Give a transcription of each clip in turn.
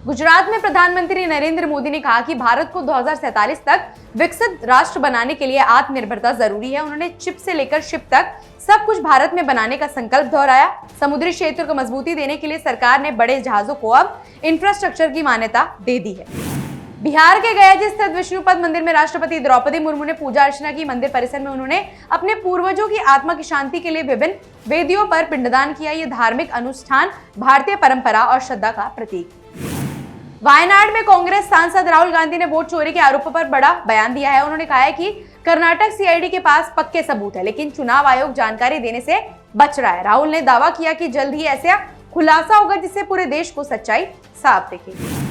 गुजरात में प्रधानमंत्री नरेंद्र मोदी ने कहा कि भारत को 2047 तक विकसित राष्ट्र बनाने के लिए आत्मनिर्भरता जरूरी है। उन्होंने चिप से लेकर शिप तक सब कुछ भारत में बनाने का संकल्प दोहराया। समुद्री क्षेत्र को मजबूती देने के लिए सरकार ने बड़े जहाजों को अब इंफ्रास्ट्रक्चर की मान्यता दे दी है। बिहार के गया स्थित विष्णुपद मंदिर में राष्ट्रपति द्रौपदी मुर्मू ने पूजा अर्चना की। मंदिर परिसर में उन्होंने अपने पूर्वजों की आत्मा की शांति के लिए विभिन्न वेदियों पर पिंडदान किया। ये धार्मिक अनुष्ठान भारतीय परंपरा और श्रद्धा का प्रतीक। वायनाड में कांग्रेस सांसद राहुल गांधी ने वोट चोरी के आरोपों पर बड़ा बयान दिया है। उन्होंने कहा है कि कर्नाटक सीआईडी के पास पक्के सबूत है, लेकिन चुनाव आयोग जानकारी देने से बच रहा है। राहुल ने दावा किया कि जल्द ही ऐसा खुलासा होगा जिससे पूरे देश को सच्चाई साफ दिखेगी।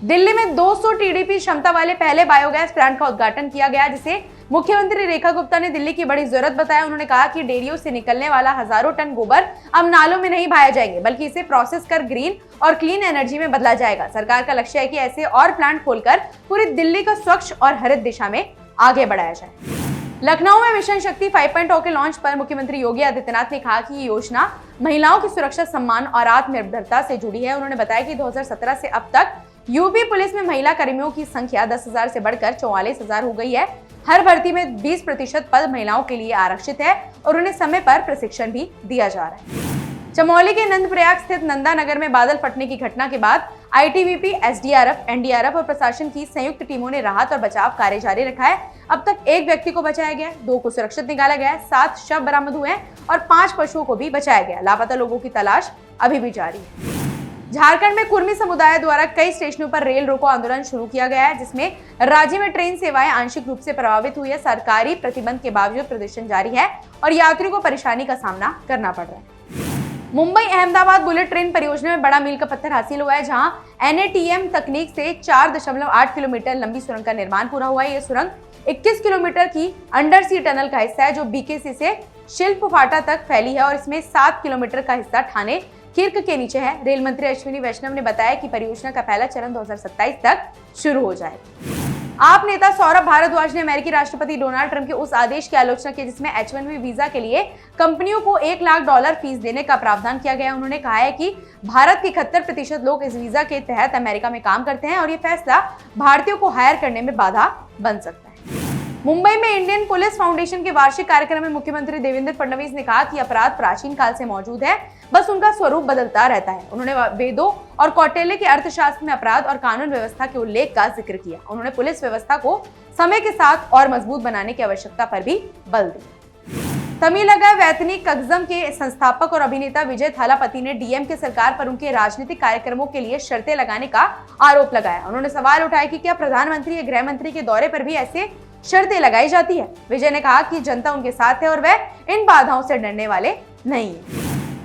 दिल्ली में 200 टीडीपी क्षमता वाले पहले बायोगैस प्लांट का उद्घाटन किया गया, जिसे मुख्यमंत्री रेखा गुप्ता ने दिल्ली की बड़ी जरूरत बताया। उन्होंने कहा कि डेयरियों से निकलने वाला हजारों टन गोबर अब नालों में नहीं बहाया जाएंगे, बल्कि इसे प्रोसेस कर ग्रीन और क्लीन एनर्जी में बदला जाएगा। सरकार का लक्ष्य है कि ऐसे और प्लांट खोलकर पूरी दिल्ली को स्वच्छ और हरित दिशा में आगे बढ़ाया जाए। लखनऊ में मिशन शक्ति 5.0 के लॉन्च पर मुख्यमंत्री योगी आदित्यनाथ ने कहा कि ये योजना महिलाओं की सुरक्षा, सम्मान और आत्मनिर्भरता से जुड़ी है। उन्होंने बताया कि 2017 से अब तक यूपी पुलिस में महिला कर्मियों की संख्या 10,000 से बढ़कर 44,000 हो गई है। हर भर्ती में 20% पद महिलाओं के लिए आरक्षित है और उन्हें समय पर प्रशिक्षण भी दिया जा रहा है। चमोली के नंदप्रयाग स्थित नंदा नगर में बादल फटने की घटना के बाद आईटीबीपी, एसडीआरएफ, एनडीआरएफ और प्रशासन की संयुक्त टीमों ने राहत और बचाव कार्य जारी रखा है। अब तक 1 व्यक्ति को बचाया गया, 2 को सुरक्षित निकाला गया, 7 शव बरामद हुए और 5 पशुओं को भी बचाया गया। लापता लोगों की तलाश अभी भी जारी है। झारखंड में कुर्मी समुदाय द्वारा कई स्टेशनों पर रेल रोको आंदोलन शुरू किया गया है, जिसमें राज्य में ट्रेन सेवाएं आंशिक रूप से प्रभावित हुई है। सरकारी प्रतिबंध के बावजूद प्रदर्शन जारी है और यात्रियों को परेशानी का सामना करना पड़ रहा है। मुंबई अहमदाबाद बुलेट ट्रेन परियोजना में बड़ा मील का पत्थर हासिल हुआ है, जहां एनएटीएम तकनीक से 4.8 किलोमीटर लंबी सुरंग का निर्माण पूरा हुआ है। यह सुरंग 21 किलोमीटर की अंडर सी टनल का हिस्सा है, जो बीकेसी से शिल्प फाटा तक फैली है और इसमें 7 किलोमीटर का हिस्सा ठाणे खीर्क के नीचे है। रेल मंत्री अश्विनी वैष्णव ने बताया कि परियोजना का पहला चरण 2027 तक शुरू हो जाएगा। आप नेता सौरभ भारद्वाज ने अमेरिकी राष्ट्रपति डोनाल्ड ट्रंप के उस आदेश की आलोचना की जिसमें H-1B वीजा के लिए कंपनियों को $1 लाख फीस देने का प्रावधान किया गया। उन्होंने कहा है कि भारत के 71% लोग इस वीजा के तहत अमेरिका में काम करते हैं और ये फैसला भारतीयों को हायर करने में बाधा बन सकता है। मुंबई में इंडियन पुलिस फाउंडेशन के वार्षिक कार्यक्रम में मुख्यमंत्री देवेंद्र फडणवीस ने कहा कि अपराध प्राचीन काल से मौजूद है, बस उनका स्वरूप बदलता रहता है। उन्होंने वेदों और कौटिल्य के अर्थशास्त्र में अपराध और कानून व्यवस्था के उल्लेख का जिक्र किया। उन्होंने पुलिस व्यवस्था को समय के साथ और मजबूत बनाने की आवश्यकता पर भी बल दिया। तमिलगा वैतनिक कगजम के संस्थापक और अभिनेता विजय थालापति ने डीएमके सरकार पर उनके राजनीतिक कार्यक्रमों के लिए शर्तें लगाने का आरोप लगाया। उन्होंने सवाल उठाया कि क्या प्रधानमंत्री या गृह मंत्री के दौरे पर भी ऐसे शर्तें लगाई जाती है। विजय ने कहा कि जनता उनके साथ है और वह इन बाधाओं से डरने वाले नहीं है।